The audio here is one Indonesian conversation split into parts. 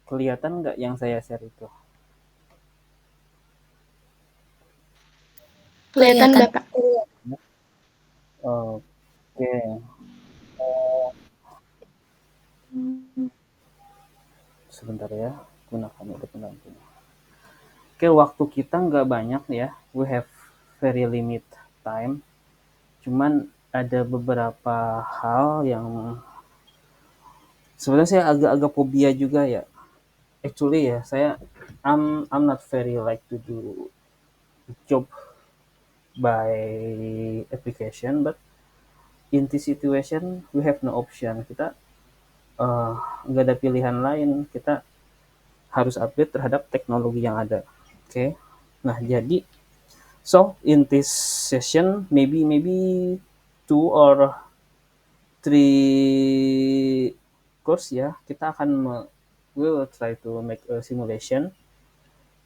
Kelihatan nggak yang saya share itu? Kelihatan Kelihatan. Bapak. Oke. Sebentar ya, gunakan untuk pendamping. Oke, waktu kita nggak banyak ya. We have very limit time. Cuman ada beberapa hal yang sebenarnya saya agak-agak fobia juga ya. Actually ya, I'm not very like to do job by application, but in this situation we have no option. Kita eh, nggak ada pilihan lain. Kita harus update terhadap teknologi yang ada. Oke. Okay? Nah, jadi so in this session maybe two or three course ya, kita akan we will try to make a simulation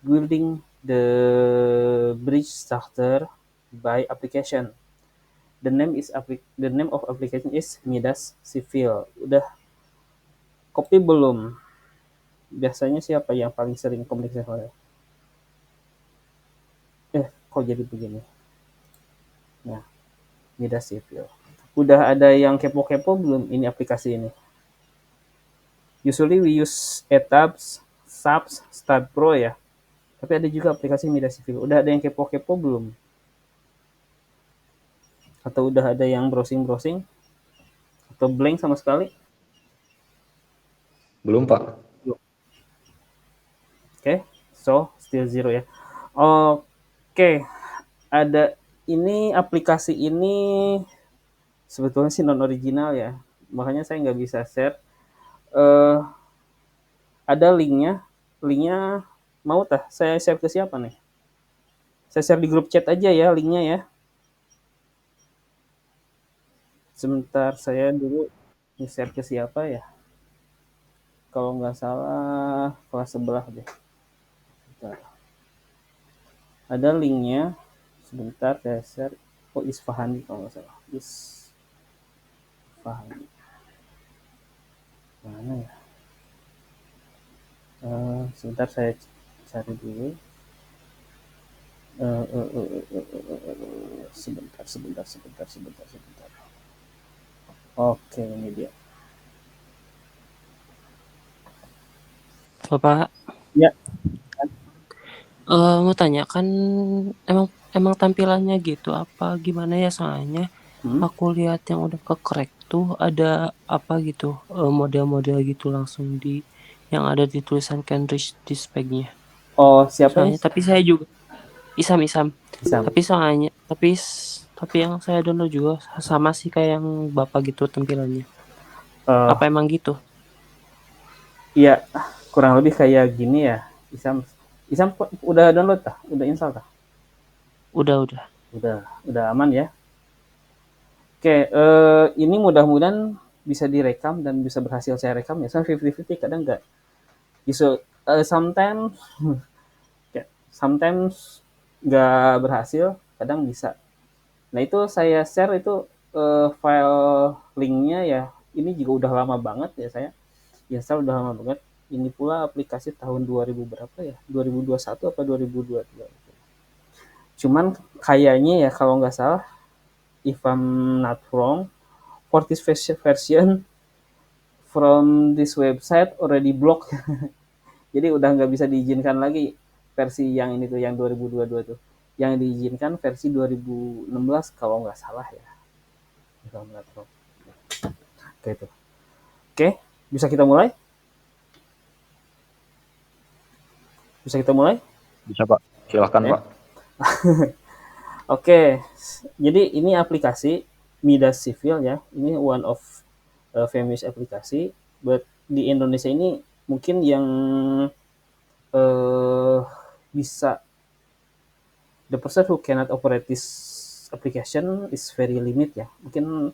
building the bridge structure by application. The name of application is Midas Civil. Udah copy belum? Biasanya siapa yang paling sering komunikasi sama saya? Kok jadi begini? Nah, Midas Civil. Udah ada yang kepo-kepo belum ini aplikasi ini? Usually we use Etabs, Subs, Start Pro ya. Tapi ada juga aplikasi Midas Civil. Udah ada yang kepo-kepo belum? Atau udah ada yang browsing-browsing? Atau blank sama sekali? Belum, Pak. Oke, so still zero ya. Oke, ada ini aplikasi ini sebetulnya sih non original ya. Makanya saya nggak bisa share. Eh, ada linknya. Linknya mau tah? Saya share ke siapa nih? Saya share di grup chat aja ya linknya ya. Sebentar saya dulu share ke siapa ya? Kalau nggak salah kelas sebelah deh. Bentar. Ada linknya. Sebentar saya share. Oh, Isfahani kalau nggak salah. Isfahani. Mana ya? Sebentar saya cari dulu. Sebentar. Oke, ini dia. Bapak, Ya, mau tanya kan emang emang tampilannya gitu apa gimana ya soalnya hmm? aku lihat yang udah ke-crack tuh ada apa gitu model-model gitu langsung di yang ada di tulisan can reach this spec-nya. Oh, siapa ini? Soalnya tapi saya juga Isam. Isam. Tapi yang saya download juga sama sih kayak yang Bapak gitu tampilannya. Eh, Apa emang gitu? Iya, kurang lebih kayak gini ya. Isam, Isam udah download tah? Udah install tah? Udah. Udah aman ya. Oke, ini mudah-mudahan bisa direkam dan bisa berhasil saya rekam ya. Saya 50-50 kadang nggak. Sometimes, ya, sometimes nggak berhasil, kadang bisa. Nah itu saya share itu file linknya ya. Ini juga udah lama banget ya saya. Install udah lama banget. Ini pula aplikasi tahun 2000 berapa ya? 2021 apa 2022? Cuman kayaknya ya kalau nggak salah, if I'm not wrong, for this version from this website already blocked. Jadi udah nggak bisa diizinkan lagi versi yang ini tuh, yang 2022 tuh. Yang diizinkan versi 2016 kalau nggak salah ya. If I'm not wrong. Oke itu. Oke, bisa kita mulai? Bisa kita mulai? Bisa, Pak. Silahkan, Oke. Pak. Oke, jadi ini aplikasi Midas Civil ya. Ini one of famous aplikasi. But di Indonesia ini mungkin yang uh, bisa the person who cannot operate this application is very limit ya. Mungkin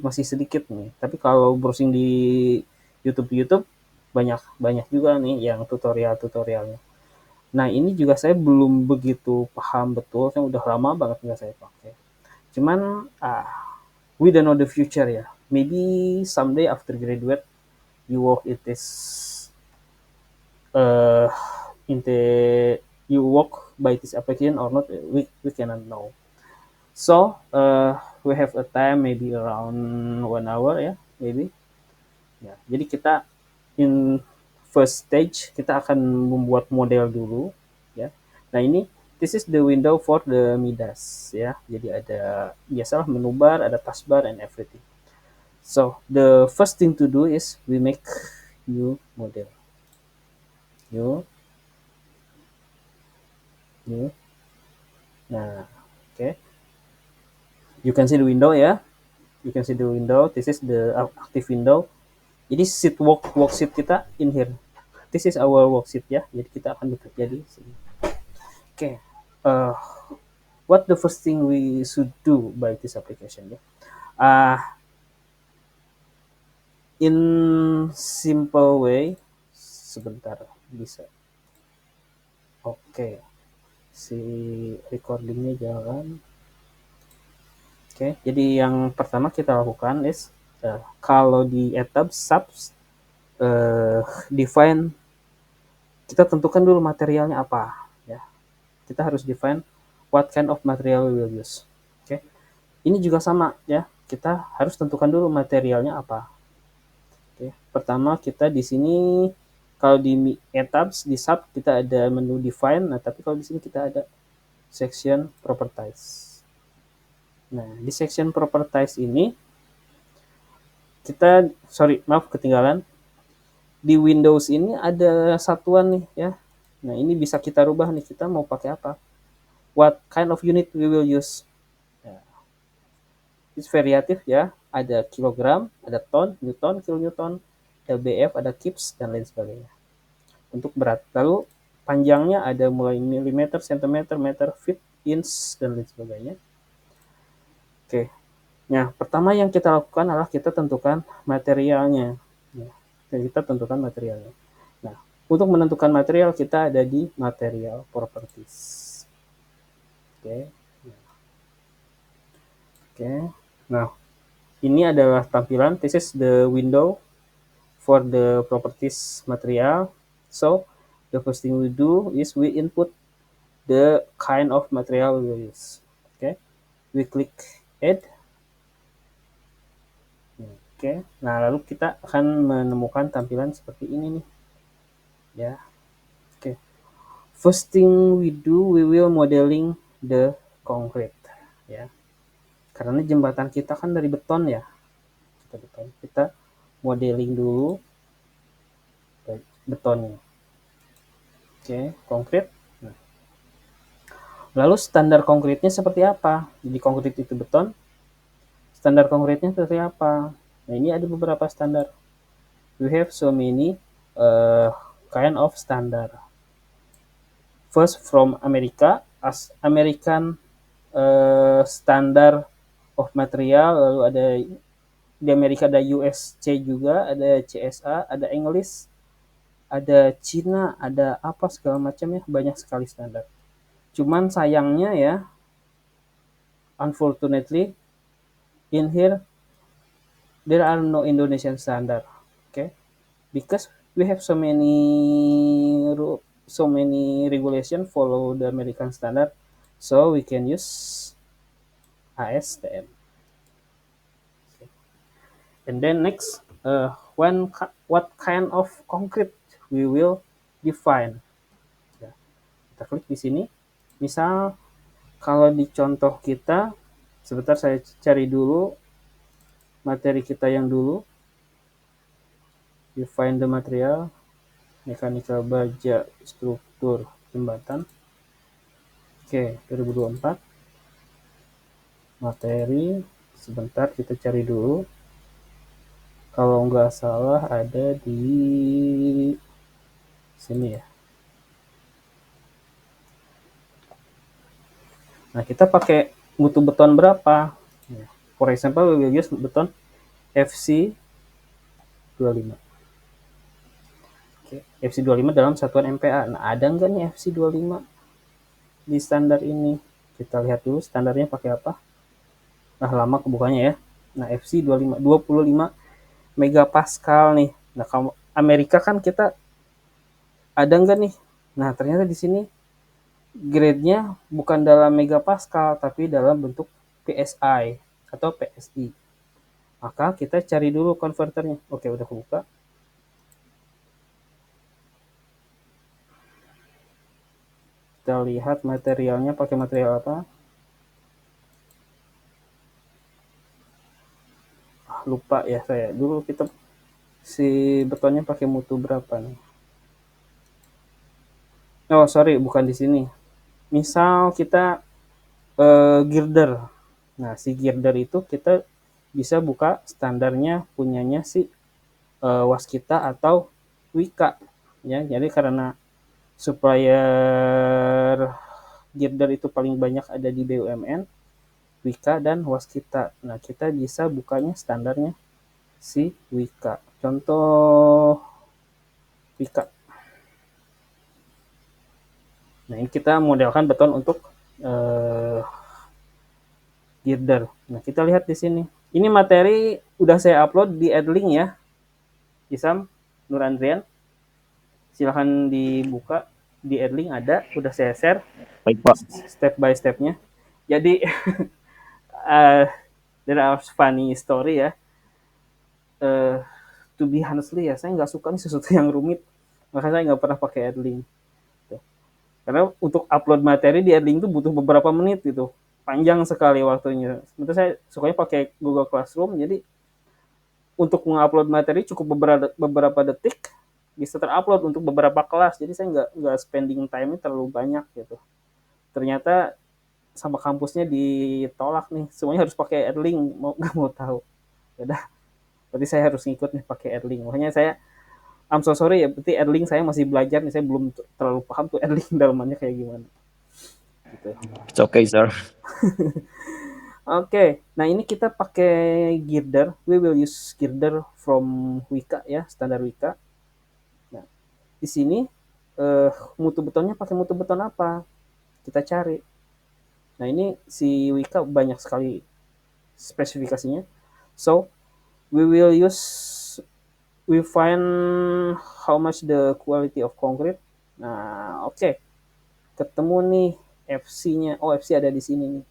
masih sedikit nih. Tapi kalau browsing di YouTube banyak banyak juga nih yang tutorialnya. Nah ini juga saya belum begitu paham betul. Saya udah lama banget nggak saya pakai. Cuman we don't know the future ya. Maybe someday after graduate you work it is you work by this application or not, we cannot know. So we have a time maybe around 1 hour ya, maybe. Ya, jadi kita in first stage kita akan membuat model dulu ya. Nah ini this is the window for the Midas ya. Jadi ada biasalah menu bar, ada taskbar and everything. So the first thing to do is we make new model. New. Nah, okay. You can see the window ya. You can see the window. This is the active window. Jadi sheet worksheet kita in here. This is our worksheet ya. Jadi kita akan bekerja di sini. Okay. What the first thing we should do by this application ya? In simple way, sebentar bisa. Oke. Si recordingnya jalan. Oke, jadi yang pertama kita lakukan is kalau di tab subs define, kita tentukan dulu materialnya apa ya. Kita harus define what kind of material we will use. Oke. Ini juga sama ya. Kita harus tentukan dulu materialnya apa. Oke. Pertama kita di sini kalau di tabs di sub kita ada menu define, nah tapi kalau di sini kita ada section properties. Nah, di section properties ini kita ketinggalan. Di Windows ini ada satuan nih ya. Nah, ini bisa kita rubah nih, kita mau pakai apa? What kind of unit we will use? Nah, it's variatif ya. Ada kilogram, ada ton, newton, kilonewton, ada BF, ada kips dan lain sebagainya. Untuk berat. Lalu panjangnya ada mulai milimeter, sentimeter, meter, feet, inch dan lain sebagainya. Oke. Nah, pertama yang kita lakukan adalah kita tentukan materialnya. Kita tentukan materialnya. Nah, untuk menentukan material kita ada di material properties. Oke. Nah, ini adalah tampilan. This is the window for the properties material. So, the first thing we do is we input the kind of material we will use. Okay. We click add. Oke, nah lalu kita akan menemukan tampilan seperti ini nih, ya. Oke, first thing we do, we will modeling the concrete, ya. Karena jembatan kita kan dari beton ya, kita modeling dulu betonnya. Oke, konkret. Nah. Lalu standar konkretnya seperti apa? Jadi konkret itu beton, standar konkretnya seperti apa? Nah, ini ada beberapa standar. We have so many kind of standard. First from America, as American standard of material, lalu ada di Amerika ada USC juga, ada CSA, ada English, ada Cina, ada apa segala macam ya, banyak sekali standar. Cuman sayangnya ya, unfortunately, in here there are no Indonesian standard, okay? Because we have so many regulation follow the American standard, so we can use ASTM. Okay. And then next, what kind of concrete we will define. Ya, kita klik di sini. Misal kalau di contoh kita, sebentar saya cari dulu materi kita yang dulu. Define the material, mechanical baja, struktur, jembatan. Oke, 2024. Materi, sebentar kita cari dulu. Kalau nggak salah ada di sini ya. Nah, kita pakai mutu beton berapa? For example, we will use beton FC 25. Oke, FC 25 dalam satuan MPa. Nah, ada nggak nih FC 25 di standar ini? Kita lihat dulu standarnya pakai apa. Nah, lama kebukanya ya. Nah, FC 25 megapascal nih. Nah, kalau Amerika kan kita ada nggak nih? Nah, ternyata di sini grade-nya bukan dalam megapascal tapi dalam bentuk PSI atau PSI. Maka kita cari dulu konverternya. Oke, udah kebuka. Kita lihat materialnya pakai material apa. Lupa ya saya. Dulu kita si betonnya pakai mutu berapa nih? Oh, sorry, bukan di sini. Misal kita girder. Nah, si girder itu kita bisa buka standarnya punyanya si Waskita atau Wika. Ya, jadi karena supplier girder itu paling banyak ada di BUMN, Wika dan Waskita. Nah, kita bisa bukanya standarnya si Wika. Contoh Wika. Nah, ini kita modelkan beton untuk girder. Nah, kita lihat di sini. Ini materi udah saya upload di Adlink ya. Isam, Nur Andrian. Silahkan dibuka. Di Adlink ada, udah saya share. Baik, Pak. Step by stepnya. Jadi, uh, there are funny story ya. To be honestly ya, saya nggak suka nih sesuatu yang rumit. Makanya saya nggak pernah pakai Adlink. Karena untuk upload materi di Adlink itu butuh beberapa menit gitu. Panjang sekali waktunya. Sebenarnya saya sukanya pakai Google Classroom, jadi untuk mengupload materi cukup beberapa detik bisa terupload untuk beberapa kelas. Jadi saya nggak spending time-nya terlalu banyak gitu. Ternyata sama kampusnya ditolak nih, semuanya harus pakai Adlink, nggak mau tahu. Udah, berarti saya harus ngikut nih pakai Adlink. Makanya saya I'm so sorry ya, berarti Adlink saya masih belajar nih, saya belum terlalu paham tuh Adlink dalamannya kayak gimana. Gitu. It's okay, sir. Oke, nah ini kita pakai girder. We will use girder from Wika ya, standar Wika. Nah, di sini mutu betonnya pakai mutu beton apa? Kita cari. Nah, ini si Wika banyak sekali spesifikasinya. So, we find how much the quality of concrete. Nah, oke. Ketemu nih FC-nya. Oh, FC ada di sini nih.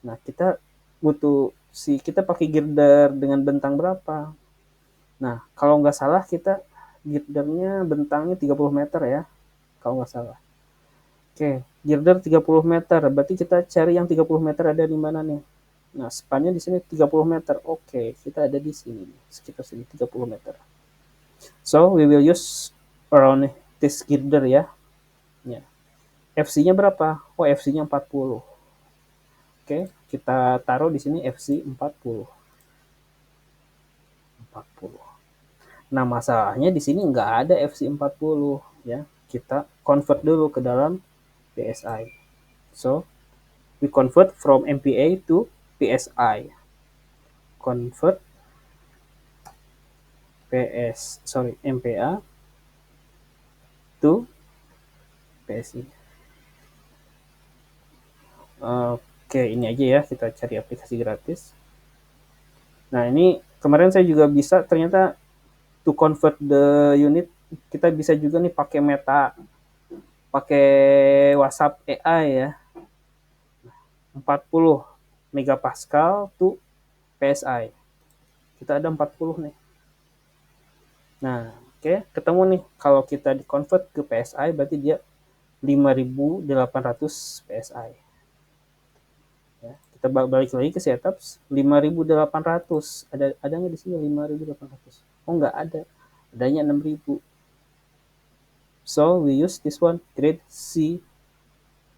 Nah, kita butuh kita pakai girder dengan bentang berapa? Nah, kalau nggak salah kita girdernya bentangnya 30 meter ya. Kalau nggak salah. Oke, girder 30 meter. Berarti kita cari yang 30 meter ada di mana nih? Nah, spannya di sini 30 meter. Oke, kita ada di sini. Sekitar sini 30 meter. So, we will use around this girder ya. Ya. FC-nya berapa? Oh, FC-nya 40. Oke, kita taruh di sini FC 40. 40. Nah, masalahnya di sini nggak ada FC 40 ya. Kita convert dulu ke dalam PSI. So, we convert from MPa to PSI. Convert MPa to PSI. Oke, ini aja ya, kita cari aplikasi gratis. Nah, ini kemarin saya juga bisa ternyata to convert the unit, kita bisa juga nih pakai Meta, pakai WhatsApp AI ya. 40 megapascal to PSI. Kita ada 40 nih. Nah, oke, ketemu nih. Kalau kita di convert ke PSI berarti dia 5.800 PSI. Ya, kita balik lagi ke setup 5.800. Ada nggak di sini 5.800? Oh, nggak ada. Adanya 6.000. So we use this one, grade C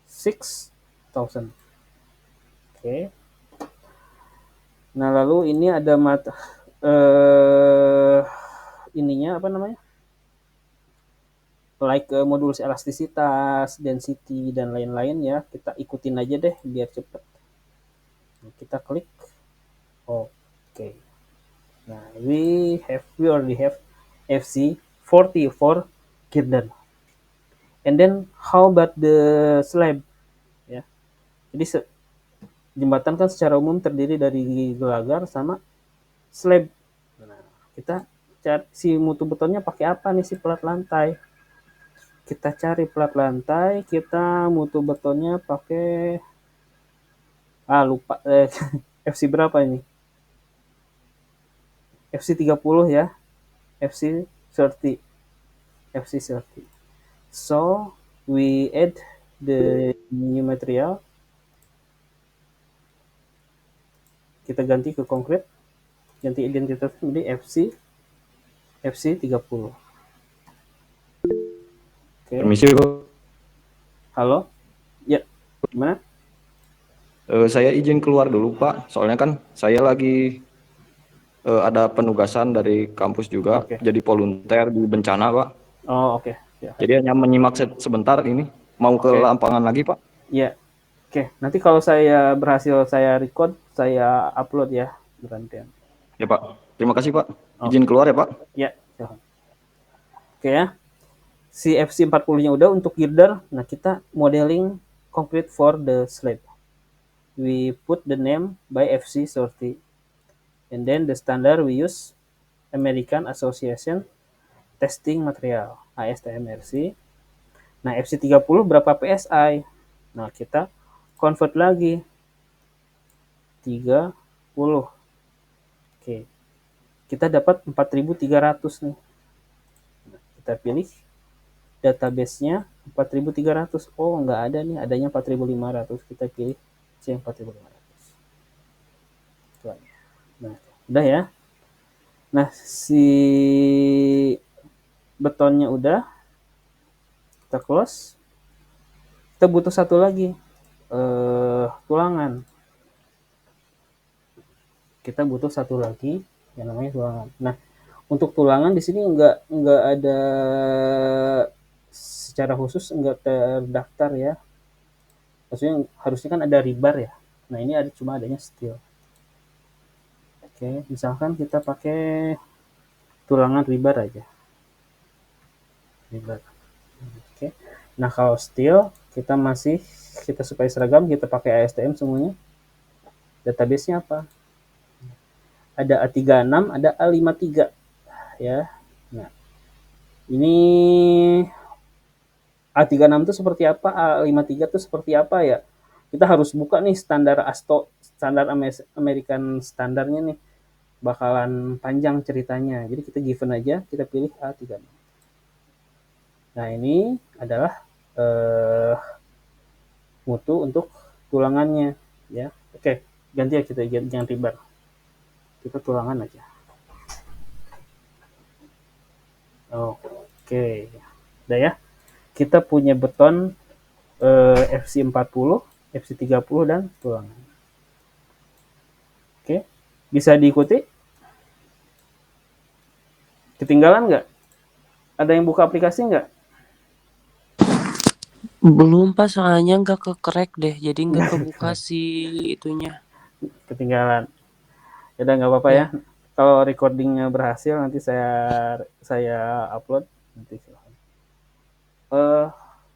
6,000. Oke. Nah, lalu ini ada ininya apa namanya? Like modulus elastisitas, density dan lain-lain ya. Kita ikutin aja deh biar cepet. Nah, kita klik. Oke. Nah, we already have FC 40 for girder. And then how about the slab? Ya. Jadi jembatan kan secara umum terdiri dari gelagar sama slab. Nah, kita cari si mutu betonnya pakai apa nih si pelat lantai. Kita cari plat lantai, kita mutu betonnya pakai lupa FC berapa ini? FC 30 ya. FC 30. FC 30. So we add the new material. Kita ganti ke konkret. Ganti identitas menjadi FC 30. Oke. Permisi, Pak. Halo? Ya, gimana? Saya izin keluar dulu, Pak. Soalnya kan saya lagi ada penugasan dari kampus juga, Oke. jadi volunteer di bencana, Pak. Oh, oke. Ya. Jadi hanya menyimak sebentar ini. Mau ke Oke. lapangan lagi, Pak? Ya. Oke, nanti kalau saya berhasil saya record, saya upload ya bergantian. Ya, Pak. Terima kasih, Pak. Izin keluar ya, Pak. Ya, silahkan. Oke ya. Si FC40-nya udah untuk girder. Nah, kita modeling complete for the slab. We put the name by FC30. And then the standard we use American Association Testing Material, ASTM-RC. Nah, FC30 berapa PSI? Nah, kita convert lagi 30. Oke. Kita dapat 4300 nih. Nah, kita pilih database-nya 4300. Oh, nggak ada nih, adanya 4500. Kita pilih C 4500. Nah, udah ya. Nah, si betonnya udah. Kita close. Kita butuh satu lagi. Tulangan. Kita butuh satu lagi yang namanya tulangan. Nah, untuk tulangan di sini nggak ada secara khusus, nggak terdaftar ya. Maksudnya harusnya kan ada rebar ya. Nah, ini cuma adanya steel. Oke, misalkan kita pakai tulangan rebar aja. Rebar. Oke. Nah, kalau steel kita supaya seragam kita pakai ASTM semuanya. Database-nya apa? Ada A36, ada A53 ya. Nah, ini A36 itu seperti apa, A53 itu seperti apa ya? Kita harus buka nih standar ASTO, standar American standarnya nih. Bakalan panjang ceritanya. Jadi kita given aja, kita pilih A36. Nah, ini adalah mutu untuk tulangannya ya. Oke, ganti ya, kita jangan rebar. Kita tulangan aja. Oke. Udah ya. Kita punya beton FC40, FC30 dan tulangan. Oke. Bisa diikuti? Ketinggalan nggak? Ada yang buka aplikasi nggak? Belum Pak, soalnya nggak ke-crack deh, jadi nggak kebuka si itunya. Ketinggalan. Ya udah, nggak apa-apa ya. Kalau recordingnya berhasil nanti saya upload nanti silahkan.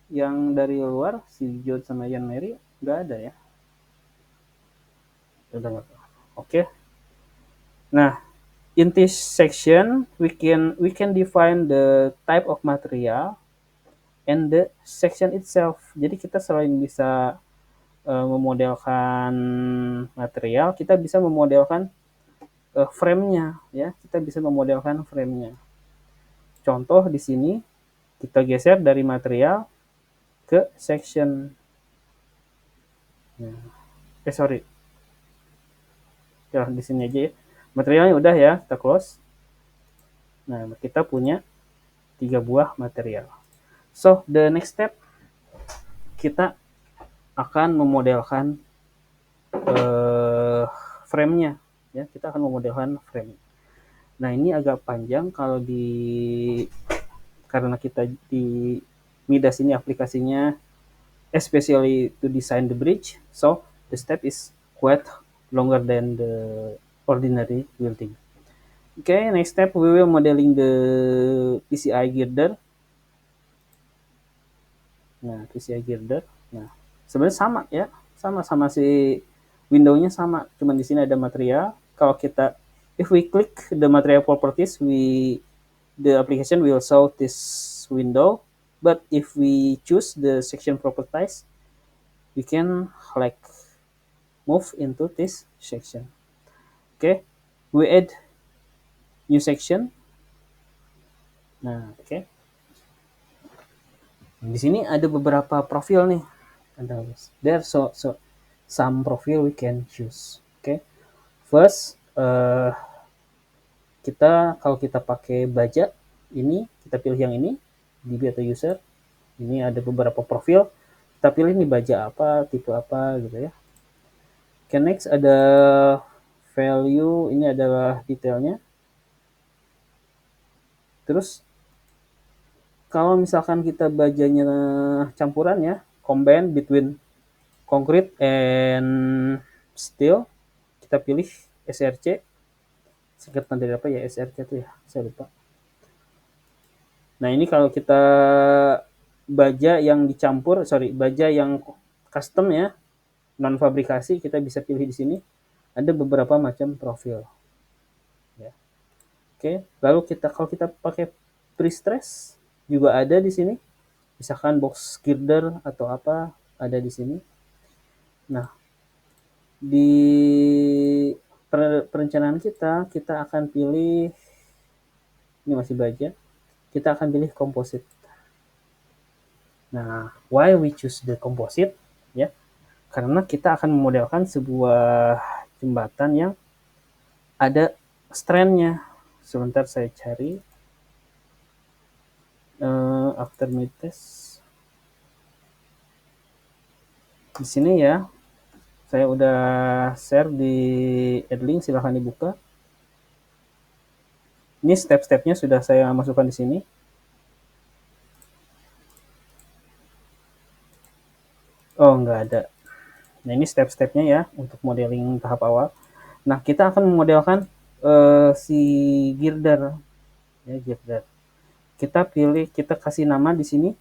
Yang dari luar si John sama Yan Mary nggak ada ya. Udah nggak apa-apa. Oke. Nah, in this section we can define the type of material and the section itself. Jadi kita selain bisa memodelkan material, kita bisa memodelkan frame-nya ya. Kita bisa memodelkan frame-nya. Contoh di sini kita geser dari material ke section. Sorry. Ya, di sini aja ya. Materialnya udah ya, kita close. Nah, kita punya 3 buah material. So, the next step kita akan memodelkan frame-nya ya. Kita akan memodelkan frame. Nah, ini agak panjang kalau karena kita di Midas ini aplikasinya especially to design the bridge, so the step is quite longer than the ordinary building. Okay, next step we will modeling the PCI girder. Nah, PCI girder. Nah, sebenarnya sama ya, sama si window-nya sama, cuman di sini ada material. Kalau kita if we click the material properties, the application will show this window But if we choose the section properties, we can like move into this section. Okay, we add new section. Nah, oke. Di sini ada beberapa profil nih. There so some profile we can choose. Okay. First, kalau kita pakai baja ini, kita pilih yang ini, DB atau user. Ini ada beberapa profil. Kita pilih nih baja apa, tipe apa gitu ya. Okay, next ada value, ini adalah detailnya. Terus kalau misalkan kita bajanya campuran ya, combine between concrete and steel, kita pilih SRC. Singkatan dari apa ya SRC itu ya, saya lupa. Nah ini kalau kita baja yang baja yang custom ya, non fabrikasi, kita bisa pilih di sini. Ada beberapa macam profil. Ya. Oke, lalu kalau kita pakai pre-stress juga ada di sini. Misalkan box girder atau apa ada di sini. Nah, di perencanaan kita akan pilih, ini masih baja, kita akan pilih composite. Nah, why we choose the composite? Ya, karena kita akan memodelkan sebuah jembatan yang ada strandnya. Sebentar saya cari. After mid test. Di sini ya, saya udah share di Adlink, silahkan dibuka. Ini step-stepnya sudah saya masukkan di sini. Oh, nggak ada. Nah, ini step-stepnya ya untuk modeling tahap awal. Nah, kita akan memodelkan si girder. Ya, girder. Kita kasih nama di sini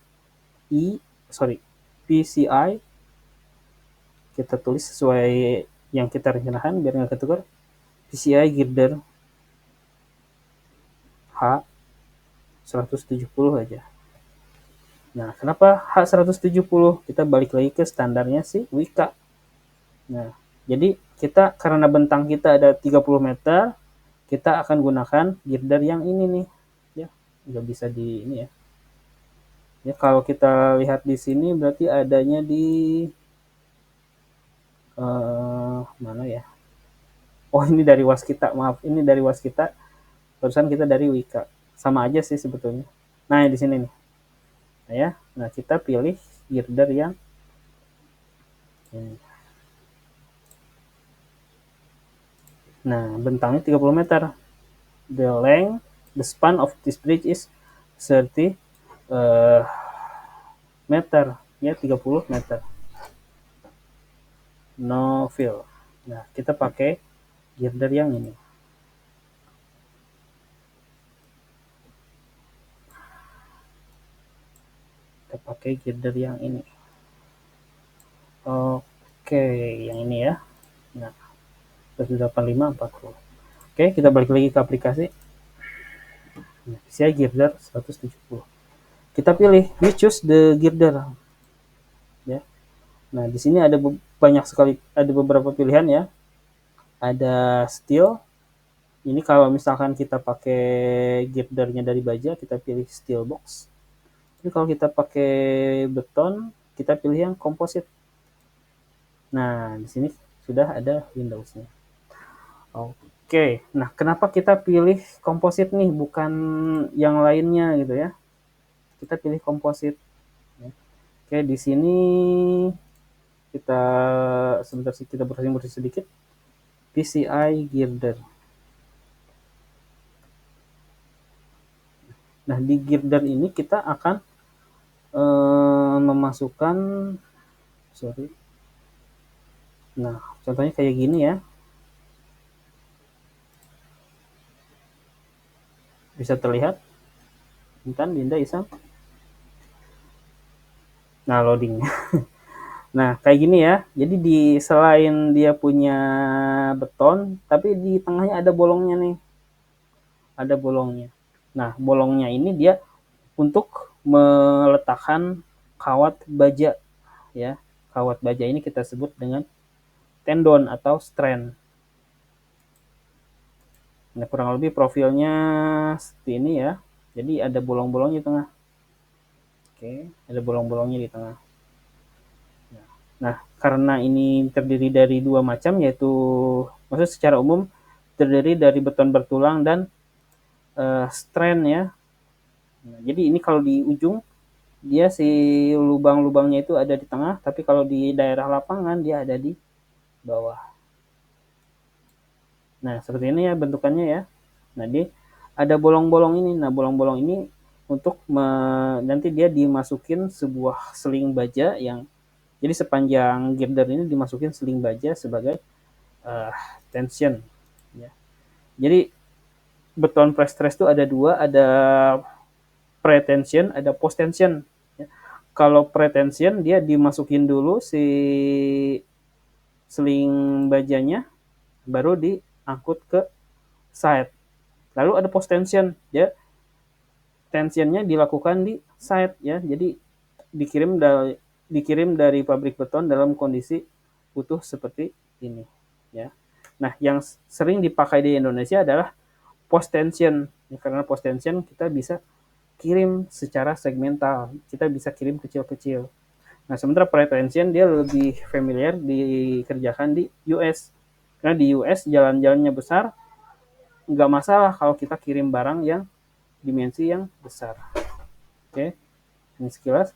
PCI. Kita tulis sesuai yang kita rencanakan biar nggak ketukar. PCI girder H 170 aja. Nah, kenapa H170? Kita balik lagi ke standarnya si Wika. Nah, jadi kita karena bentang kita ada 30 meter, kita akan gunakan girder yang ini nih. Ya, nggak bisa di ini ya. Ya, kalau kita lihat di sini berarti adanya di mana ya? Oh, ini dari Waskita, maaf. Ini dari Waskita. Barusan kita dari Wika. Sama aja sih sebetulnya. Nah, di sini nih. Nah, ya. Nah, kita pilih girder yang ini. Nah, bentangnya 30 meter. The span of this bridge is 30 meter. Ya, 30 meter. No fill. Nah, kita pakai girder yang ini. Kita pakai girder yang ini. Oke, yang ini ya. Nah, 185 40. Oke, kita balik lagi ke aplikasi. Nah, saya girder 170. Kita pilih, we choose the girder. Ya. Nah, di sini ada beberapa pilihan ya. Ada steel. Ini kalau misalkan kita pakai girdernya dari baja, kita pilih steel box. Jadi kalau kita pakai beton, kita pilih yang composite. Nah, di sini sudah ada Windows-nya. Oke, nah kenapa kita pilih composite nih, bukan yang lainnya gitu ya? Kita pilih composite. Oke, di sini kita sebentar sih, kita bersih sedikit. PCI girder. Nah, di girder ini kita akan memasukkan, nah contohnya kayak gini ya, bisa terlihat. Bentar, Dinda Isam. Nah, loadingnya. Nah, kayak gini ya. Jadi selain dia punya beton, tapi di tengahnya ada bolongnya nih. Ada bolongnya. Nah, bolongnya ini dia untuk meletakkan kawat baja ya. Kawat baja ini kita sebut dengan tendon atau strand. Nah, kurang lebih profilnya seperti ini ya. Jadi ada bolong-bolongnya di tengah. Oke, ada bolong-bolongnya di tengah. Nah, karena ini terdiri dari dua macam, yaitu maksud secara umum terdiri dari beton bertulang dan strand ya. Nah, jadi ini kalau di ujung dia si lubang-lubangnya itu ada di tengah, tapi kalau di daerah lapangan dia ada di bawah. Nah, seperti ini ya bentukannya ya. Nah, dia ada bolong-bolong ini. Nah, bolong-bolong ini untuk nanti dia dimasukin sebuah seling baja yang jadi sepanjang girder ini dimasukin seling baja sebagai uh, tension. Ya. Jadi beton press stress itu ada dua, ada pre-tension, ada post-tension. Ya. Kalau pre-tension dia dimasukin dulu si seling bajanya, baru diangkut ke side. Lalu ada post-tension, ya tensionnya dilakukan di side ya, jadi dikirim dari pabrik beton dalam kondisi utuh seperti ini ya. Nah, yang sering dipakai di Indonesia adalah post tension ya, karena post tension kita bisa kirim secara segmental, kita bisa kirim kecil-kecil. Nah, sementara pre-tension dia lebih familiar dikerjakan di US, karena di US jalan-jalannya besar, nggak masalah kalau kita kirim barang yang dimensi yang besar. Oke, ini sekilas.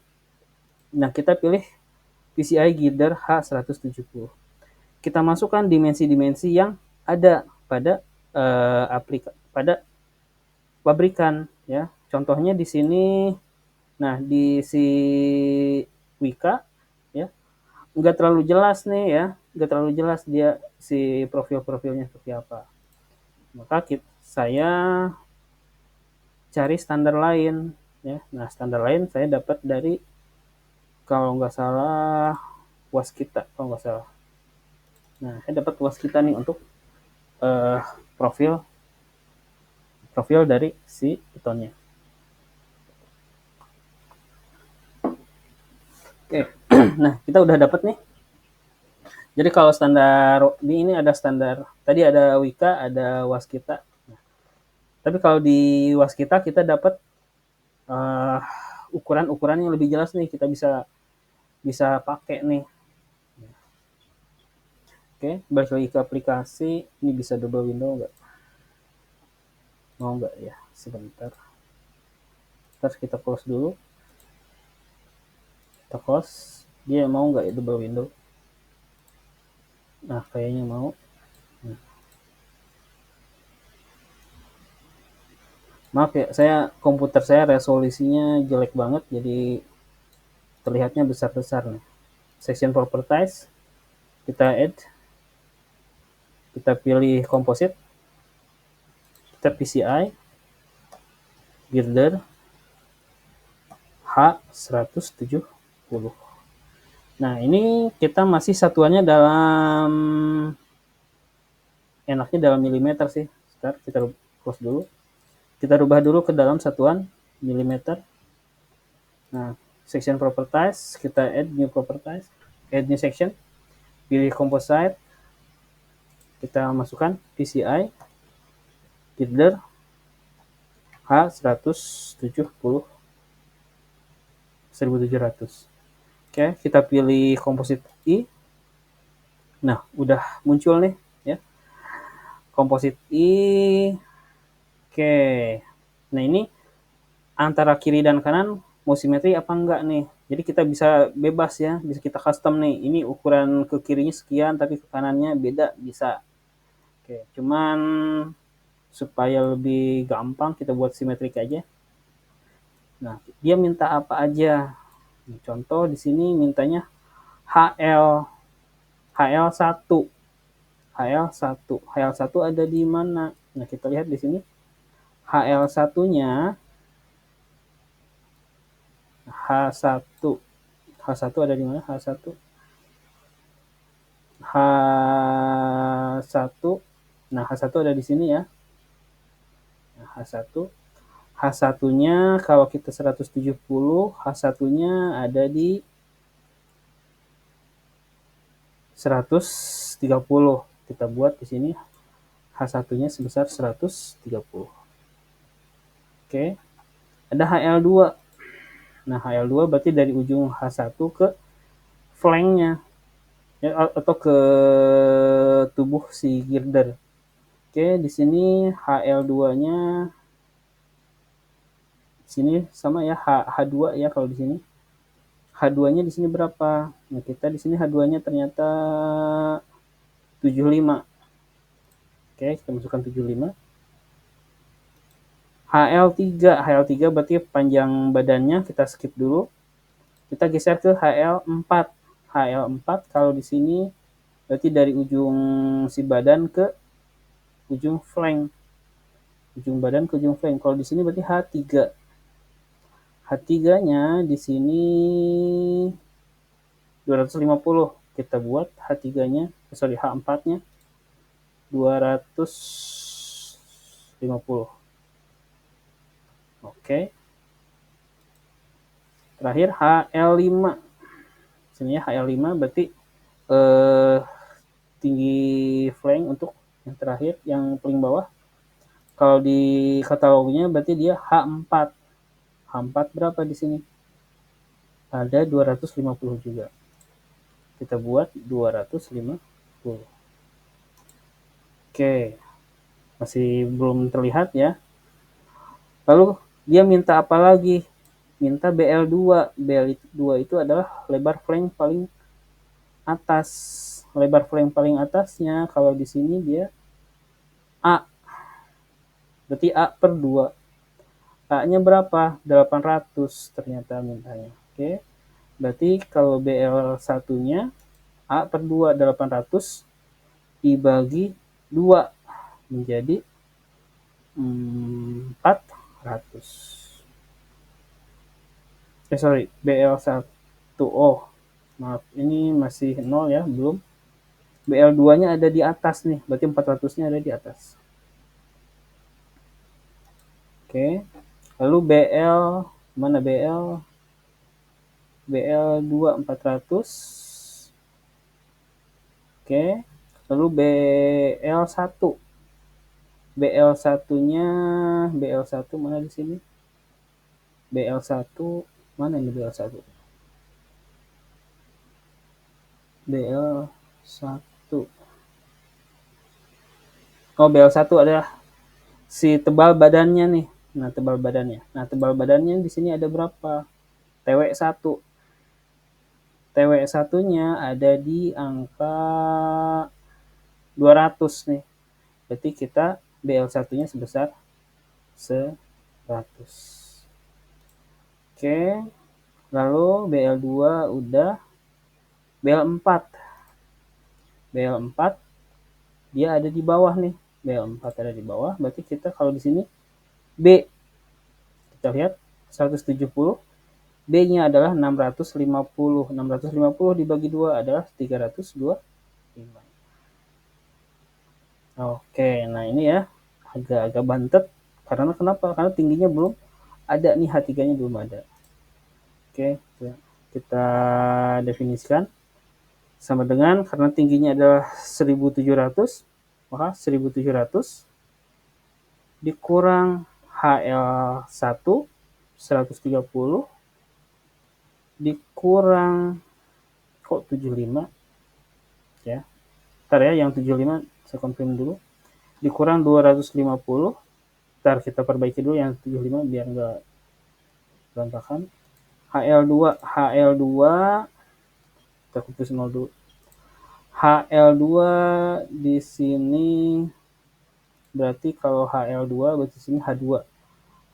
Nah, kita pilih PCI girder H170. Kita masukkan dimensi-dimensi yang ada pada pada pabrikan ya. Contohnya di sini, nah di si Wika ya, nggak terlalu jelas nih ya, nggak terlalu jelas dia si profil-profilnya seperti apa. Maka saya cari standar lain ya. Nah, standar lain saya dapat dari kalau nggak salah Waskita kalau nggak salah. Nah, saya dapat Waskita nih untuk uh, profil profil dari si betonnya. Oke, nah kita udah dapat nih. Jadi kalau standar ini ada standar, tadi ada Wika, ada Waskita. Nah, tapi kalau di Waskita kita dapat ukuran-ukuran yang lebih jelas nih, kita bisa bisa pakai nih. Oke, balik lagi ke aplikasi. Ini bisa double window nggak? Mau nggak ya? Sebentar. Terus kita close dulu. Kita close. Dia mau nggak ya double window? Nah, kayaknya mau. Nah. Maaf ya, komputer saya resolusinya jelek banget, jadi terlihatnya besar-besar nih. Section properties, kita add, kita pilih composite, kita PCI, girder, H170. Nah, ini kita masih satuannya dalam, enaknya dalam milimeter sih. Sebentar, kita close dulu. Kita rubah dulu ke dalam satuan milimeter. Nah, section properties, kita add new properties, add new section, pilih composite, kita masukkan PCI, girder, H170 1700. Oke, kita pilih komposit I. Nah, udah muncul nih ya. Komposit I. Oke. Nah, ini antara kiri dan kanan mau simetri apa enggak nih. Jadi kita bisa bebas ya, bisa kita custom nih. Ini ukuran ke kirinya sekian tapi ke kanannya beda, bisa. Oke, cuman supaya lebih gampang kita buat simetrik aja. Nah, dia minta apa aja. Contoh di sini mintanya HL HL1. HL1 ada di mana? Nah, kita lihat di sini. HL1-nya H1. H1 ada di mana? H1. H1. Nah, H1 ada di sini ya. Nah, H1. H1-nya kalau kita 170, H1-nya ada di 130. Kita buat di sini H1-nya sebesar 130. Oke. Ada HL2. Nah, HL2 berarti dari ujung H1 ke flanknya, ya, atau ke tubuh si girder. Oke, di sini HL2-nya di sini sama ya, H2 ya kalau di sini. H2-nya di sini berapa? Nah, kita di sini H2-nya ternyata 75. Oke, kita masukkan 75. HL3 berarti panjang badannya kita skip dulu. Kita geser ke HL4. HL4 kalau di sini berarti dari ujung si badan ke ujung flank. Ujung badan ke ujung flank. Kalau di sini berarti H3. H3-nya di sini 250. Kita buat H3-nya, H4-nya 250. Oke. Terakhir HL5. Sini ya HL5 berarti tinggi flank untuk yang terakhir, yang paling bawah. Kalau di katalognya berarti dia H4. H4 berapa di sini? Ada 250 juga. Kita buat 250. Oke. Masih belum terlihat ya. Lalu dia minta apa lagi? Minta BL2. BL2 itu adalah lebar flank paling atas. Lebar flank paling atasnya kalau di sini dia A. Berarti A per 2. A-nya berapa? 800 ternyata mintanya. Oke. Berarti kalau BL1-nya A per 2 800 dibagi 2 menjadi 400. BL1. Oh, maaf, ini masih 0 ya, belum. BL2-nya ada di atas nih, berarti 400-nya ada di atas. Oke. Lalu BL, mana BL? BL2 400. Oke. Lalu BL1. BL1-nya BL1 mana di sini? BL1 mana ini BL1? BL1. Oh, BL1 adalah si tebal badannya nih. Nah, tebal badannya. Nah, tebal badannya di sini ada berapa? TW1. TW1-nya ada di angka 200 nih. Berarti kita BL1-nya sebesar 100. Oke. Lalu BL2 udah. BL4. BL4 dia ada di bawah nih. BL4 ada di bawah, berarti kita kalau di sini B. Kita lihat 170. B-nya adalah 650. 650 dibagi 2 adalah 325. Oke, nah ini ya agak-agak bantet. Karena kenapa? Karena tingginya belum ada nih, H3-nya belum ada. Oke, kita definisikan. Sama dengan karena tingginya adalah 1700, maka 1700 dikurang HL1 130 dikurang kok 75 ya. Ntar ya, yang 75 saya confirm dulu. Dikurang 250. Ntar kita perbaiki dulu yang 75 biar enggak berantakan. HL2 kita kutus 0 dulu. HL2 di sini berarti kalau HL2 berarti sini H2.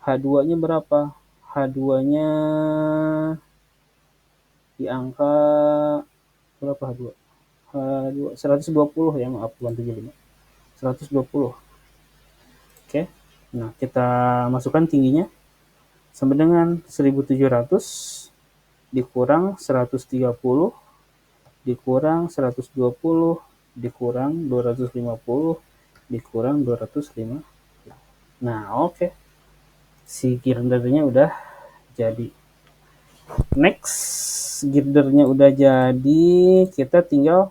H2-nya berapa? H2-nya di angka berapa H2? H2 120 ya, maaf bukan 75. 120. Oke. Nah, kita masukkan tingginya sama dengan 1700 dikurang 130 dikurang 120 dikurang 250 dikurang 250. Nah, oke. si girdernya udah jadi. Next, girdernya udah jadi, kita tinggal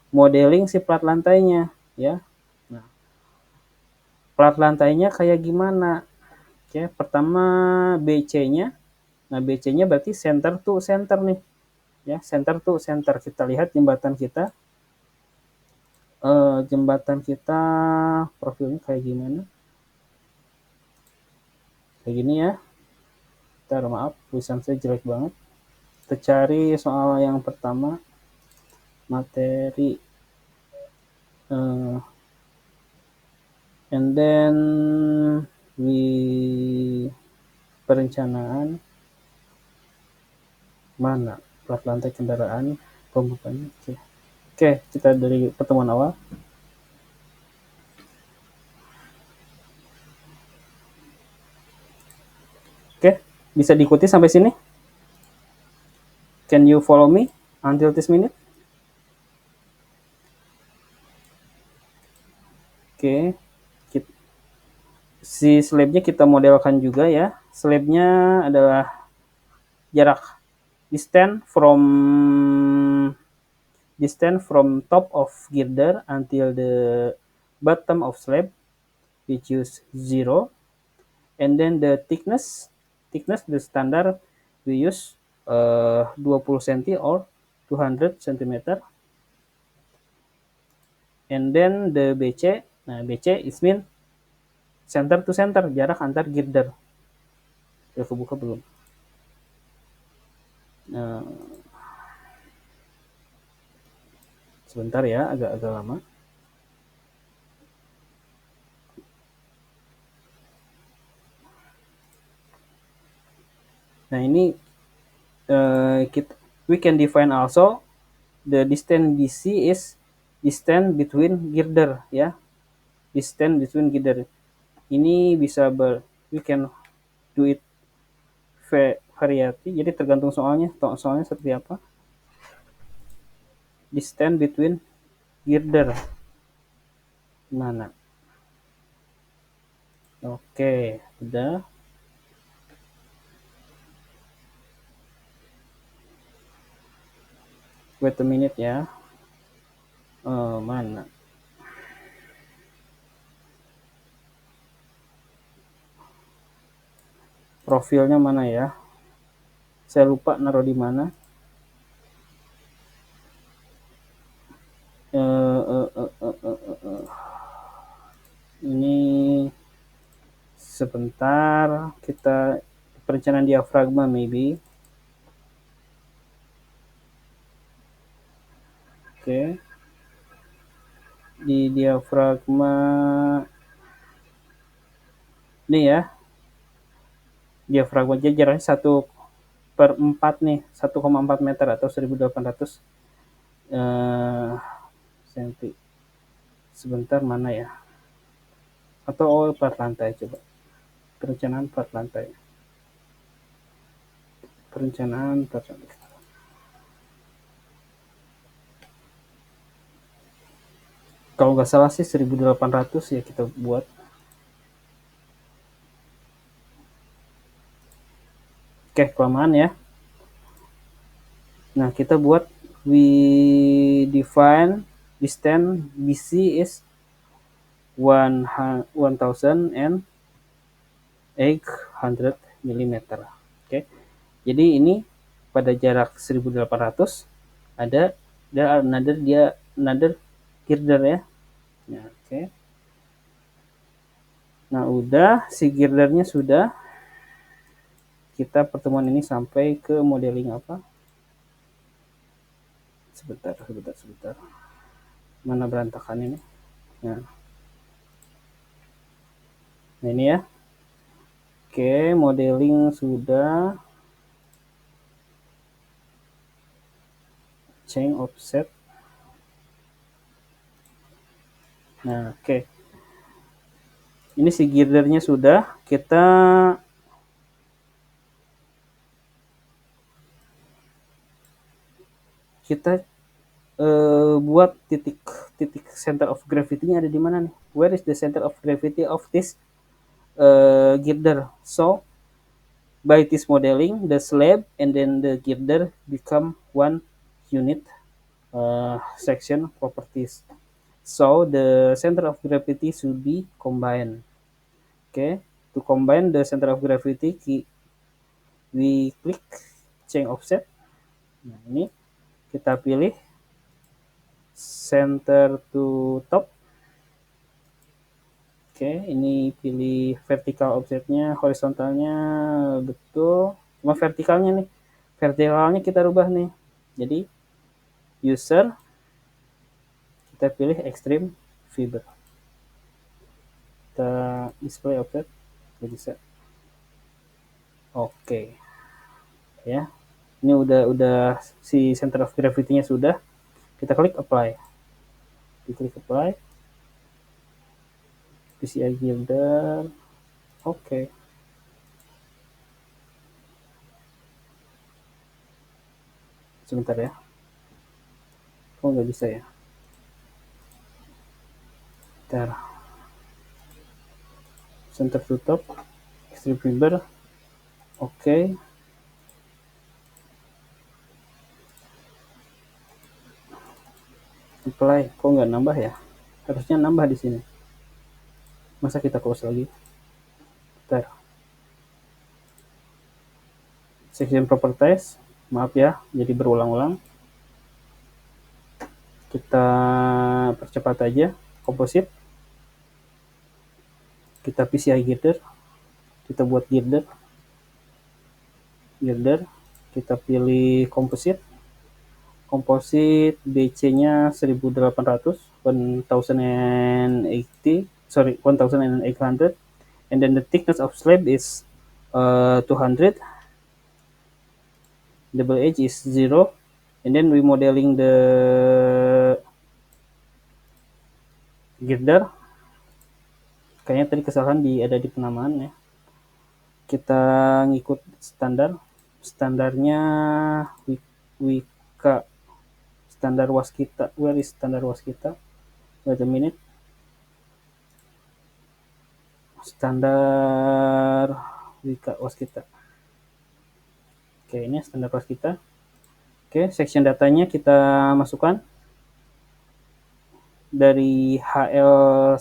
modeling si plat lantainya ya. Nah, plat lantainya kayak gimana? Oke, pertama BC-nya. Nah, BC-nya berarti center to center nih. Ya, center to center. Kita lihat jembatan kita. Jembatan kita profilnya kayak gimana? Kayak gini ya. Kita maaf, tulisan saya jelek banget. Kita cari soal yang pertama, materi, and then we perencanaan mana plat lantai kendaraan pembukanya. Oke, kita dari pertemuan awal. Oke, bisa diikuti sampai sini? Can you follow me until this minute? Oke, si slabnya kita modelkan juga ya. Slabnya adalah jarak distance from top of girder until the bottom of slab, which is 0. And then the thickness the standard we use 20 cm or 200 cm. And then the BC, nah BC is mean center to center, jarak antar girder. Udah kebuka belum? Nah, sebentar ya, agak lama. Nah ini we can define also the distance BC is distance between girder ya. Distance between girder. Ini bisa we can do it variety. Jadi tergantung soalnya seperti apa. Distance between girder. Mana? Oke, udah. Wait a minute ya. Mana? Profilnya mana ya? Saya lupa naruh di mana. Ini sebentar, kita perencanaan diafragma maybe. Oke. Di diafragma ini ya. Diafragma jaraknya 1/4 nih, 1,4 meter atau 1800 cm. Sebentar, mana ya? Atau plat lantai, coba. Perencanaan plat lantai. Perencanaan plat lantai. Kalau nggak salah sih 1800 ya kita buat. Oke, kelamaan ya. Nah, kita buat we define distance BC is 1800 mm. Oke. Jadi ini pada jarak 1800 ada another girder ya. Nah, oke. Nah, udah si girdernya sudah. Kita pertemuan ini sampai ke modeling apa? Sebentar. Mana berantakan ini? Nah ini ya. Oke, modeling sudah. Change offset. Nah, oke. Ini si girdernya sudah. Kita buat titik center of gravity-nya ada di mana nih? Where is the center of gravity of this girder. So by this modeling, the slab and then the girder become one unit section properties. So the center of gravity should be combined. Okay, to combine the center of gravity, we click change offset. Nah, ini kita pilih center to top. Oke, ini pilih vertical offsetnya, horizontalnya betul. Cuma vertikalnya nih, vertikalnya kita rubah nih. Jadi user kita pilih extreme fiber. Kita display offset, nggak bisa. Oke, ya. Ini udah si center of gravity-nya sudah. Kita klik apply. Diklik apply. PCI girder. Oke. Sebentar ya. Kok nggak bisa ya? Bentar. Center to top. Extreme fiber. Oke. Apply. Kok nggak nambah ya? Harusnya nambah di sini. Masa kita close lagi? Bentar. Section properties. Maaf ya, jadi berulang-ulang. Kita percepat aja. Composite. Kita PCI girder. Kita buat girder. Kita pilih composite. Composite BC-nya 1800, 1800, and then the thickness of slab is 200. Double edge is 0, and then we modeling the girder. Kayaknya tadi kesalahan ada di penamaan ya. Kita ngikut standarnya Wika standar waskita. Where is standar waskita? Wait a minute. Standar Wika waskita. Oke, ini standar waskita. Oke, section datanya kita masukkan dari HL1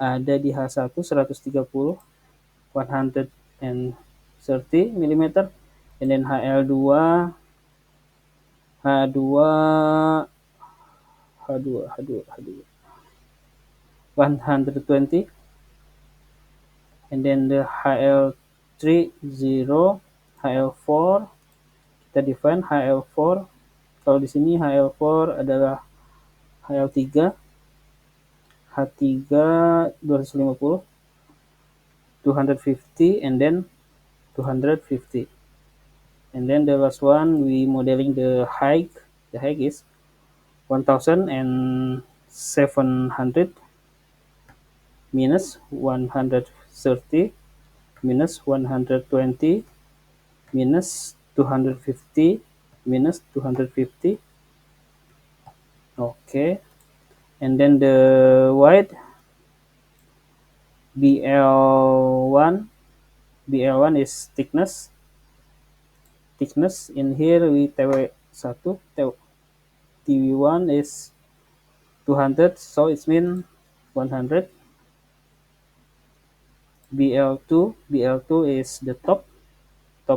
ada di H1 130 130 mm, and then H2 120, and then the HL3 0, HL4 kita define HL4. Kalau di sini HL4 adalah HL3, H3 250, 250, and then 250. And then the last one, we modeling the height. The height is 1700 minus 130 minus 120 minus 250 minus 250. Okay, and then the width BL1 is thickness. In here we TW1, TW1 is 200, so it means 100. BL2 is the top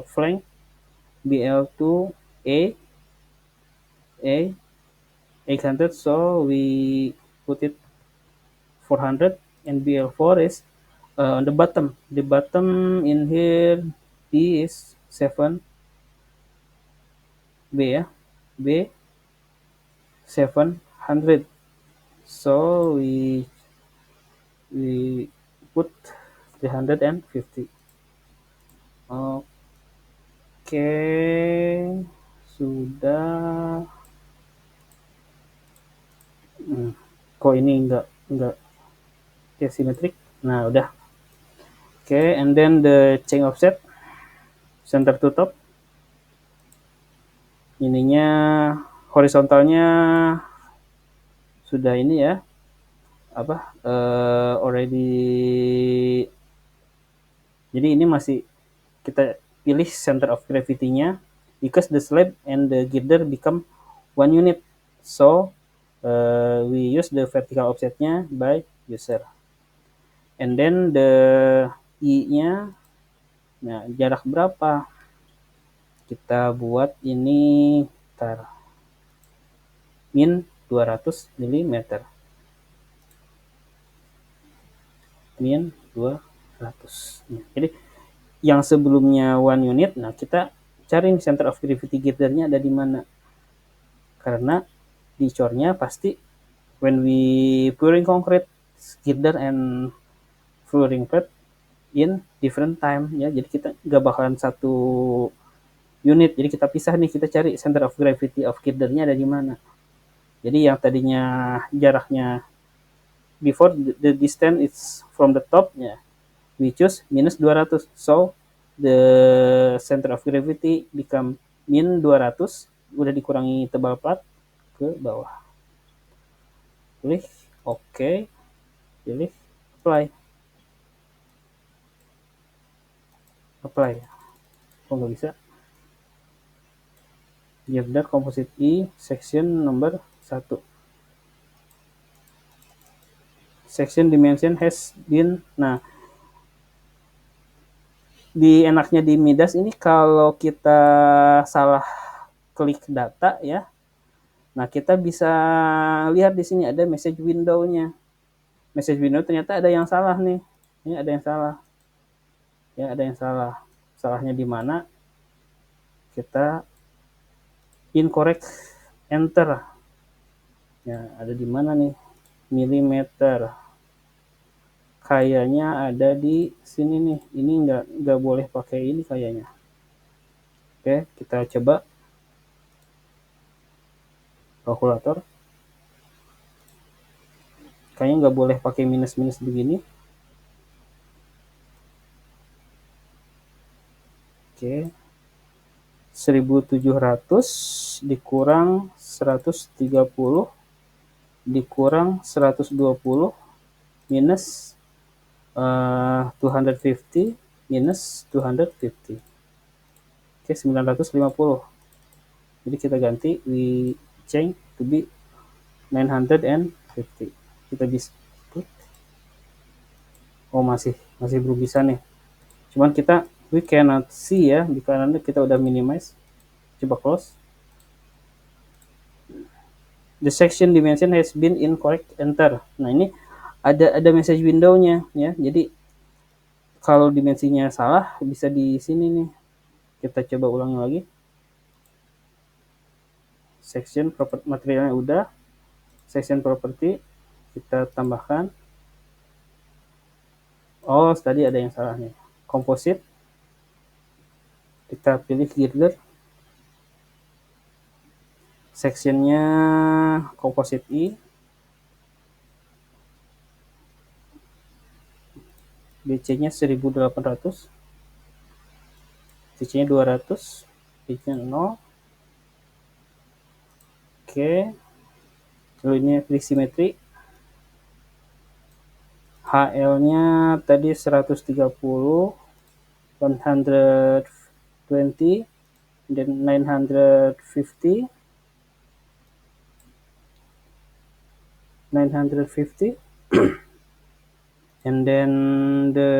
flank. BL2 A 800, so we put it 400, and BL4 is on the bottom. The bottom in here B is 7, B 700, so we put 350. Oke, sudah. Kok ini enggak symmetric? Nah, udah. Oke, and then the change offset center to top. Ininya horizontalnya sudah ini ya. already. Jadi ini masih kita pilih center of gravity-nya because the slab and the girder become one unit. So we use the vertical offset-nya by user. And then the I-nya, nah jarak berapa? Kita buat ini min 200 mm. Min 200. Jadi yang sebelumnya 1 unit, nah kita cari center of gravity girdernya ada di mana. Karena di core-nya pasti when we pouring concrete, girder and flooring plate in different time ya. Jadi kita nggak bakalan satu unit. Jadi kita pisah nih, kita cari center of gravity of girdernya ada di mana. Jadi yang tadinya jaraknya before the distance is from the top ya, we choose minus 200. So the center of gravity become min 200, udah dikurangi tebal plat ke bawah. Pilih oke, pilih apply. Apply. Kok nggak bisa? Girder composite I section nomor 1. Section dimension has been. Nah, di enaknya di Midas ini kalau kita salah klik data ya, nah kita bisa lihat di sini ada message window-nya. Message window ternyata ada yang salah nih. Ini ada yang salah. Ya, ada yang salah. Salahnya di mana? Kita incorrect enter. Ya, ada di mana nih? Milimeter. Kayaknya ada di sini nih. Ini nggak boleh pakai ini kayaknya. Oke, kita coba kalkulator. Kayaknya nggak boleh pakai minus-minus begini. Oke. 1700 dikurang 130 dikurang 120 minus 250 minus 250. Oke, 950. Jadi kita ganti, we change to be 950. Kita bisa, oh masih belum bisa nih. Cuman kita we cannot see ya, karena kita udah minimize. Coba close. The section dimension has been incorrect, enter. Nah, ini ada message window-nya ya. Jadi kalau dimensinya salah bisa di sini nih. Kita coba ulangi lagi. Section property materialnya udah. Section property kita tambahkan. Oh, tadi ada yang salah nih. Composite. Kita pilih girder. Sectionnya composite I. BC-nya 1800. BC-nya 200. BC-nya 0. Oke. Lalu ini simetri. HL-nya tadi 130, 120, dan 950. 950. And then the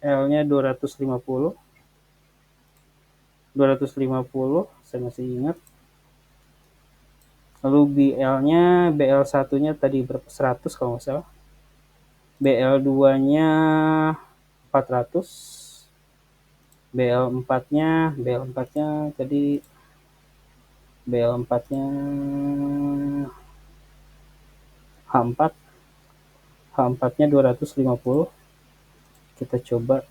L-nya 250. 250, saya masih ingat. Lalu BL-nya, BL1-nya tadi berapa? 100 kalau nggak salah. BL2-nya 400. BL4-nya tadi BL4-nya H4. H4-nya 250. Kita coba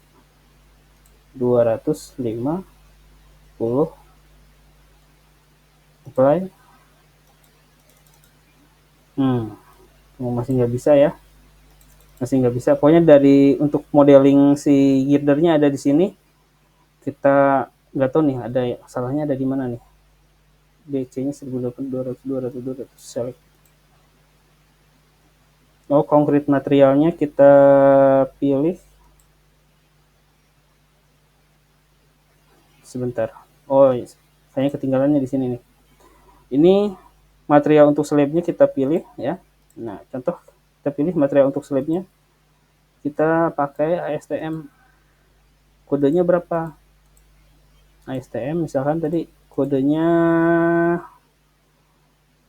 250. Apply. Masih nggak bisa ya. Masih nggak bisa. Pokoknya dari untuk modeling si girdernya ada di sini. Kita nggak tahu nih ada salahnya ada di mana nih. BC-nya 1800, 200, 200, 200. Select. Konkret materialnya kita pilih sebentar. Saya ketinggalannya di sini nih. Ini material untuk slabnya kita pilih ya. Nah, contoh kita pilih material untuk slabnya. Kita pakai ASTM. Kodenya berapa? ASTM misalkan tadi kodenya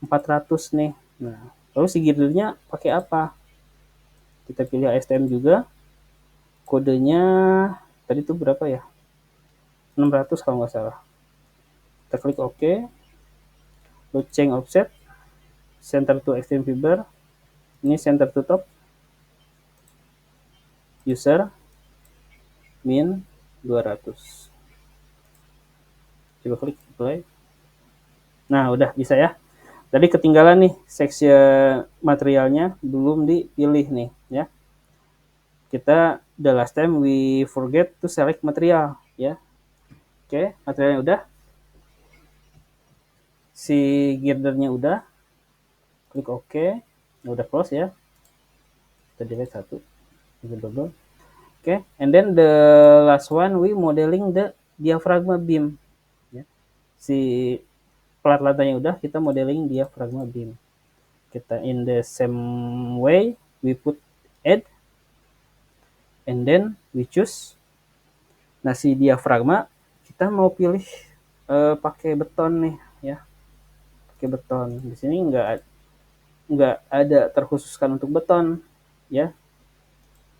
400 nih. Nah, lalu si girdernya pakai apa? Kita pilih ASTM juga. Kodenya tadi tuh berapa ya? 600 kalau nggak salah. Kita klik OK. Lalu change offset. Center to extreme fiber. Ini center to top. User. Min 200. Coba klik apply. Nah, udah bisa ya. Tadi ketinggalan nih section materialnya belum dipilih nih ya. Kita the last time we forget to select material ya. Oke, materialnya udah. Si girdernya udah. Klik OK. Udah close ya. Kita delete satu. Double. Oke, and then the last one we modeling the diaphragma beam. Ya. Si plat lantainya udah, kita modeling diaphragma beam. Kita in the same way we put add and then we choose. Nah, si diafragma kita mau pilih pakai beton nih ya. Pakai beton. Di sini nggak ada terkhususkan untuk beton ya.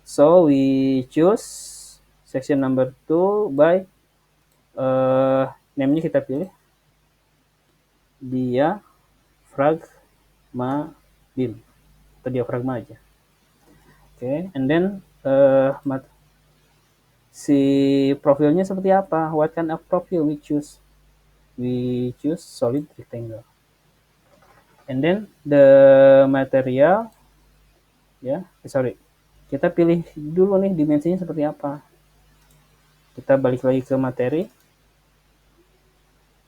So we choose section number 2 by name-nya kita pilih diaphragma beam atau diafragma aja. Oke, and then si profilnya seperti apa? What kind of profile we choose? We choose solid rectangle. And then the material ya, kita pilih dulu nih dimensinya seperti apa. Kita balik lagi ke materi.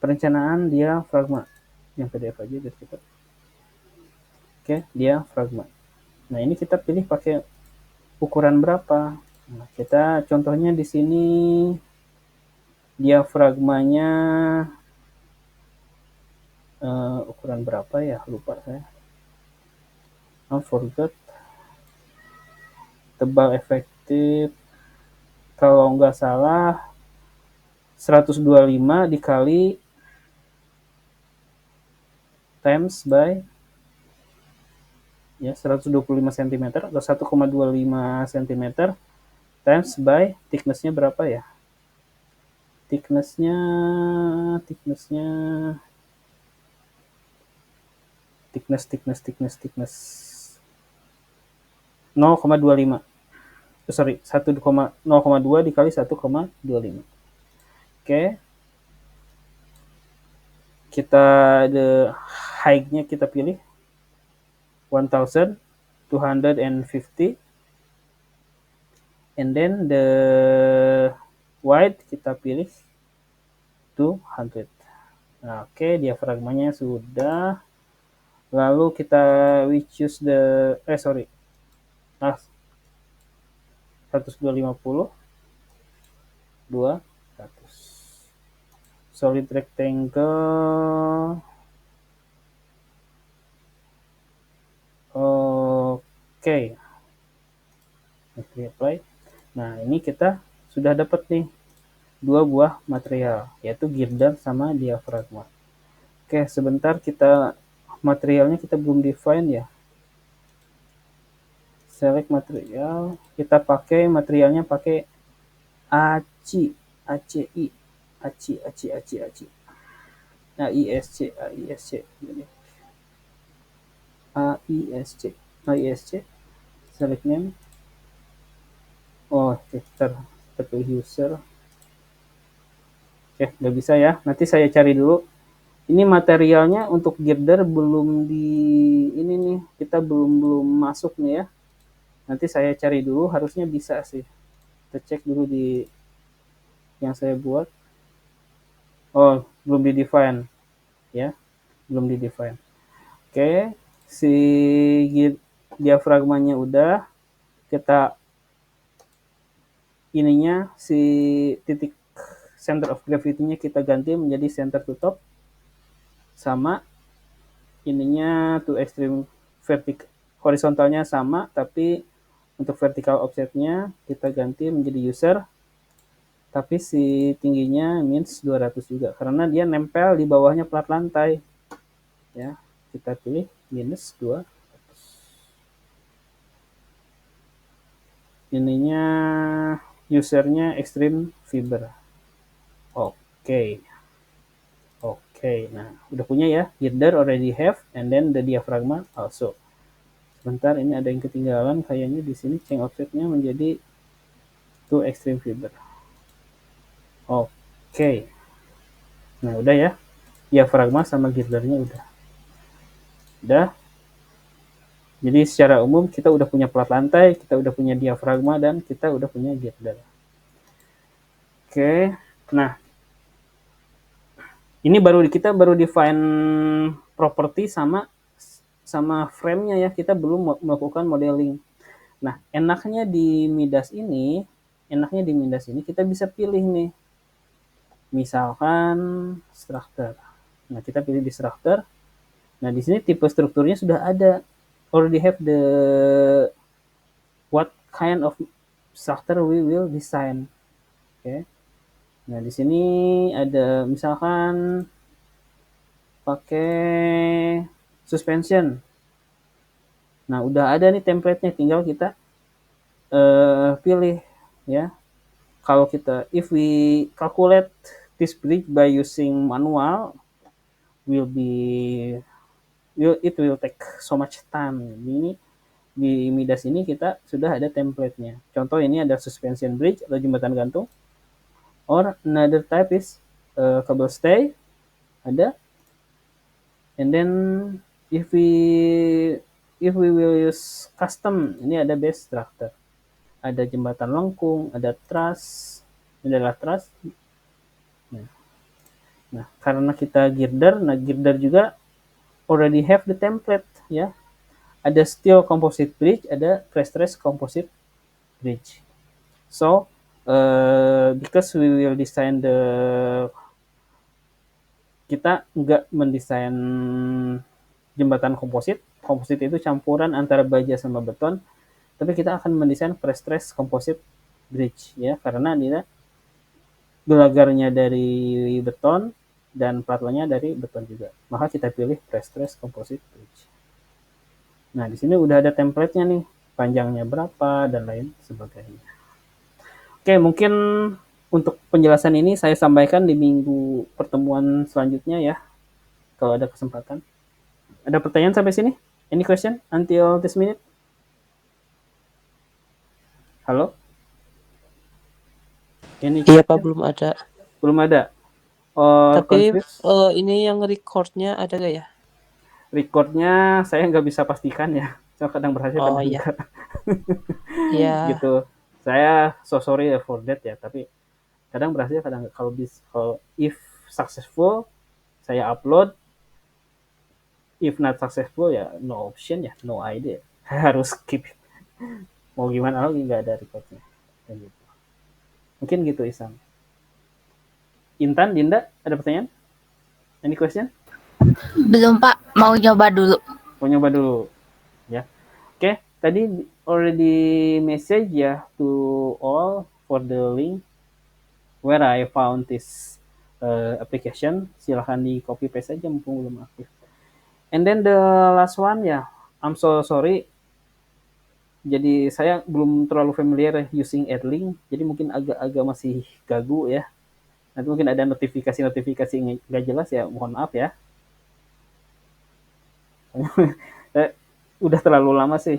Perencanaan diafragma. Yang PDF aja biar kita. Oke, diafragma. Nah, ini kita pilih pakai ukuran berapa. Nah, kita contohnya di sini diafragmanya ukuran berapa ya? Lupa saya. I forgot. Tebal efektif kalau nggak salah 125 dikali times by ya 125 cm atau 1,25 cm times by thickness-nya berapa ya? Thickness-nya 0,25. Sorry, 0,2 dikali 1,25. Oke. Kita the height-nya kita pilih 1250 and then the width kita pilih 200. Nah, oke, diafragmanya sudah. Lalu kita we choose the 150 200 solid rectangle. Oke. Apply. Nah, ini kita sudah dapat nih dua buah material, yaitu girder sama diafragma. Oke, sebentar materialnya kita belum define ya. Select material, kita pakai materialnya pakai ACI. AISC. Select name. Kita pilih user. Oke, udah bisa ya. Nanti saya cari dulu. Ini materialnya untuk girder belum ini nih, kita belum masuk nih ya. Nanti saya cari dulu, harusnya bisa sih. Kita cek dulu di yang saya buat. Belum di define ya. Belum di define. Oke, si diafragmanya udah, kita ininya si titik center of gravity-nya kita ganti menjadi center to top, sama ininya to extreme vertical, horizontalnya sama, tapi untuk vertical offsetnya kita ganti menjadi user, tapi si tingginya means 200 juga karena dia nempel di bawahnya plat lantai ya. Kita pilih minus 2, ininya usernya extreme fiber. Oke. Nah udah punya ya, girder already have, and then the diaphragma also. Sebentar, ini ada yang ketinggalan kayaknya di sini, change offsetnya menjadi to extreme fiber. Oke. Nah udah ya, diafragma sama girdernya udah. Jadi secara umum kita udah punya plat lantai, kita udah punya diafragma, dan kita udah punya girder. Oke, nah ini kita baru define property sama frame-nya ya, kita belum melakukan modeling. Nah, enaknya di Midas ini kita bisa pilih nih. Misalkan structure. Nah, kita pilih di structure. Nah, di sini tipe strukturnya sudah ada. Already have the what kind of structure we will design. Oke. Nah, di sini ada misalkan pakai suspension. Nah, udah ada nih template-nya, tinggal kita pilih ya. Kalau kita, if we calculate this bridge by using manual, it will take so much time. Ini di Midas ini kita sudah ada template-nya. Contoh ini ada suspension bridge atau jembatan gantung. Or another type is cable stay, ada. And then if we will use custom, ini ada base structure. Ada jembatan lengkung, ada truss, ini adalah truss. Nah, karena kita girder, girder juga already have the template ya. Ada steel composite bridge, ada pre-stress composite bridge. So, because we will design kita nggak mendesain jembatan komposit itu campuran antara baja sama beton, tapi kita akan mendesain pre-stress composite bridge ya, karena dia gelagarnya dari beton dan platnya dari beton juga. Maka kita pilih pre-stress composite bridge. Nah, di sini udah ada template-nya nih, panjangnya berapa dan lain sebagainya. Oke, mungkin untuk penjelasan ini saya sampaikan di minggu pertemuan selanjutnya ya, kalau ada kesempatan. Ada pertanyaan sampai sini? Any question until this minute? Halo? Iya Pak, belum ada. Belum ada? Tapi ini yang recordnya ada gak ya? Recordnya saya nggak bisa pastikan ya. Saya kadang berhasil, kadang iya. enggak. Iya. Gitu. Saya so sorry for that ya. Tapi kadang berhasil, kadang enggak. Kalau if successful, saya upload. If not successful ya no option ya, no idea. Harus keep it. Mau gimana lagi, nggak ada recordnya. Gitu. Mungkin gitu Isam. Intan, Dinda, ada pertanyaan? Any question? Belum Pak, mau nyoba dulu. Mau nyoba dulu ya. Oke, tadi already message ya to all for the link where I found this application. Silahkan di copy paste aja mumpung belum aktif. And then the last one ya, I'm so sorry. Jadi saya belum terlalu familiar using AdLink, jadi mungkin agak-agak masih gagu ya. Nanti mungkin ada notifikasi nggak jelas ya, mohon maaf ya. Udah terlalu lama sih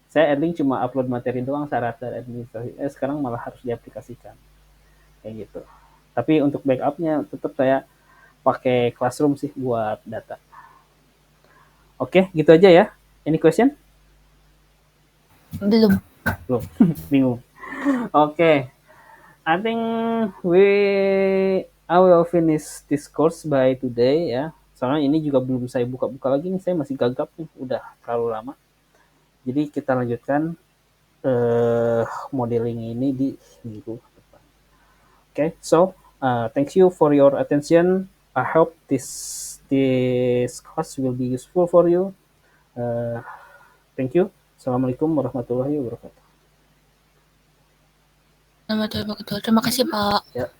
saya AdLink cuma upload materi doang, syarat dan administrasi. Sekarang malah harus diaplikasikan kayak gitu. Tapi untuk backupnya tetap saya pakai Classroom sih buat data. Oke, gitu aja ya. Any question? Belum. Bingung. Oke. I think I will finish this course by today ya. Soalnya ini juga belum saya buka-buka lagi nih, saya masih gagap nih, udah terlalu lama. Jadi kita lanjutkan modeling ini di minggu depan. Okay, so thank you for your attention. I hope this class will be useful for you. Thank you. Assalamualaikum warahmatullahi wabarakatuh. Terima kasih Pak. Ya.